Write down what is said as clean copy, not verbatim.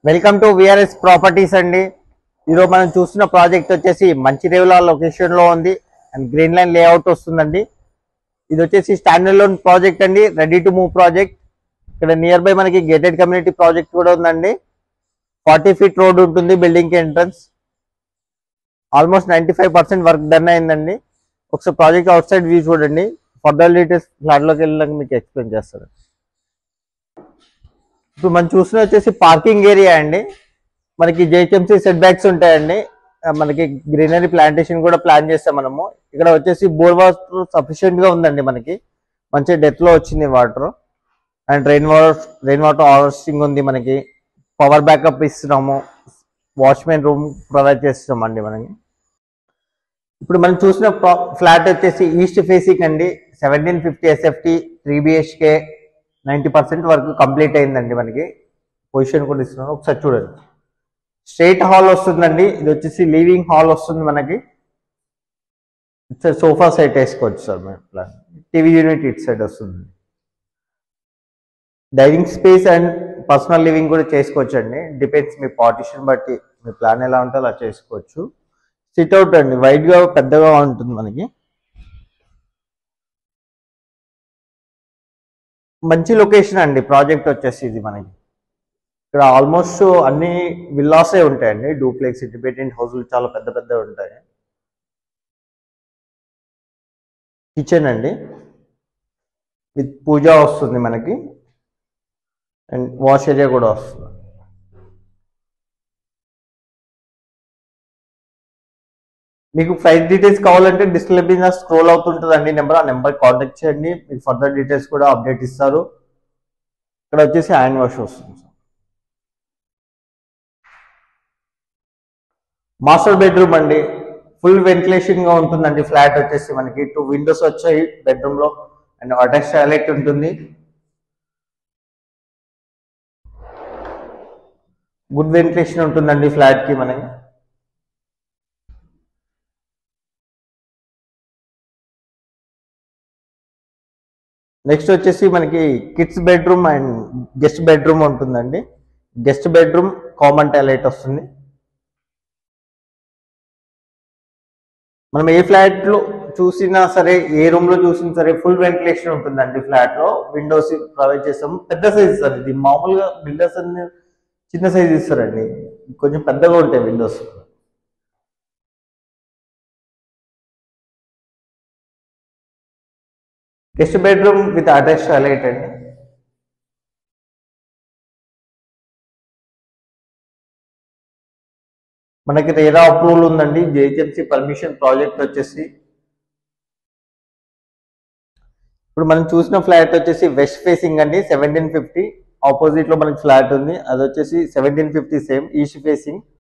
Welcome to VRS properties అండి. ఈరోజు మనం చూస్తున్న ప్రాజెక్ట్ వచ్చేసి మంచిర్యాల లొకేషన్ లో ఉంది అండ్ గ్రీన్ లైన్ లేఅవుట్ వస్తుందండి. ఇది వచ్చేసి స్టాండర్డ్ లోన్ ప్రాజెక్ట్ అండి, రెడీ టు మూవ్ ప్రాజెక్ట్. ఇక్కడ నియర్ బై మనకి గేటెడ్ కమ్యూనిటీ ప్రాజెక్ట్ కూడా ఉందండి. 40 ఫీట్ రోడ్ ఉంటుంది బిల్డింగ్ కి ఎంట్రన్స్. ఆల్మోస్ట్ 95% వర్క్ డన్ అయిందండి. ఒకసారి ప్రాజెక్ట్ అవుట్ సైడ్ వ్యూ చూడండి. ఫర్దర్ డీటెయిల్స్ ఫ్లాట్ లోకి వెళ్ళాక మీకు ఎక్స్ప్లెయిన్ చేస్తాను. ఇప్పుడు మనం చూసిన వచ్చేసి పార్కింగ్ ఏరియా అండి. మనకి జేహెచ్ఎంసీ సెట్ బ్యాక్స్ ఉంటాయండి. మనకి గ్రీనరీ ప్లాంటేషన్ కూడా ప్లాన్ చేస్తాం మనము. ఇక్కడ వచ్చేసి బోర్ వాటర్ సఫిషియెంట్ గా ఉందండి. మనకి మంచి డెత్ లో వచ్చింది water. And rain water harvesting ఉంది. మనకి పవర్ బ్యాకప్ ఇస్తున్నాము. వాచ్మెన్ రూమ్ ప్రొవైడ్ చేస్తున్నాం అండి మనకి. ఇప్పుడు మనం చూసిన ఫ్లాట్ వచ్చేసి ఈస్ట్ ఫేసింగ్ అండి. 1750 SFT 3 BHK 90% వరకు కంప్లీట్ అయిందండి. మనకి పొజిషన్ కూడా ఇస్తున్నాను, ఒకసారి చూడండి. స్ట్రైట్ హాల్ వస్తుందండి. ఇది వచ్చేసి లివింగ్ హాల్ వస్తుంది మనకి. సోఫా సెట్ వేసుకోవచ్చు సార్. ప్లాన్ టీవీ యూనిట్ ఇటు సైడ్ వస్తుంది. Dining space and personal living కూడా చేసుకోవచ్చు అండి. డిపెండ్స్ మీ పార్టిషన్ బట్టి మీ ప్లాన్ ఎలా ఉంటే అలా చేసుకోవచ్చు. సిట్అవుట్ అండి, వైడ్ గా పెద్దగా ఉంటుంది మనకి. మంచి లొకేషన్ అండి ప్రాజెక్ట్ వచ్చేసి ఇది మనకి. ఇక్కడ ఆల్మోస్ట్ అన్ని విల్లాసే ఉంటాయండి. డూప్లెక్స్, ఇండిపెండెంట్ హౌస్లు చాలా పెద్ద పెద్ద ఉంటాయి. కిచెన్ అండి విత్ పూజ వస్తుంది మనకి. అండ్ వాష్ ఏరియా కూడా వస్తుంది. మీకు ప్రైస్ డీటెయిల్స్ కావాలంటే డిస్ప్లే మీద స్క్రోల్ అవుతుంటుందండి నెంబర్. ఆ నెంబర్ కాంటాక్ట్ చేయండి, మీకు ఫర్దర్ డీటెయిల్స్ కూడా అప్డేట్ ఇస్తారు. ఇక్కడ వచ్చేసి హ్యాండ్ వాష్ వస్తుంది. మాస్టర్ బెడ్రూమ్ అండి. ఫుల్ వెంటిలేషన్ గా ఉంటుందండి. ఫ్లాట్ వచ్చేసి మనకి 2 విండోస్ వచ్చాయి బెడ్రూమ్ లో. అండ్ అటాచ్ టాయిలెట్ ఉంటుంది. గుడ్ వెంటిలేషన్ ఉంటుందండి ఫ్లాట్ కి మనకి. నెక్స్ట్ వచ్చేసి మనకి kids bedroom and guest bedroom ఉంటుందండి. గెస్ట్ బెడ్రూమ్ కామన్ టాయిలెట్ వస్తుంది. మనం ఏ ఫ్లాట్ లో చూసినా సరే, ఏ రూమ్ లో చూసినా సరే ఫుల్ వెంటిలేషన్ ఉంటుందండి. ఫ్లాట్ లో విండోస్ ప్రొవైడ్ చేస్తాము. పెద్ద సైజ్ ఇస్తారు. ఇది మామూలుగా బిల్డర్స్ అన్ని చిన్న సైజ్ ఇస్తారండి, కొంచెం పెద్దగా ఉంటాయి Windows. Guest bedroom with attach toilet అండి. మనకి రేరా అప్రూవల్ ఉందండి. జేహెచ్ఎంసీ పర్మిషన్ ప్రాజెక్ట్ వచ్చేసి. ఇప్పుడు మనం చూసిన ఫ్లాట్ వచ్చేసి వెస్ట్ ఫేసింగ్ అండి. 1750 ఆపోజిట్ లో మనకి ఫ్లాట్ ఉంది. అది వచ్చేసి 1750 సేమ్ ఈస్ట్ ఫేసింగ్.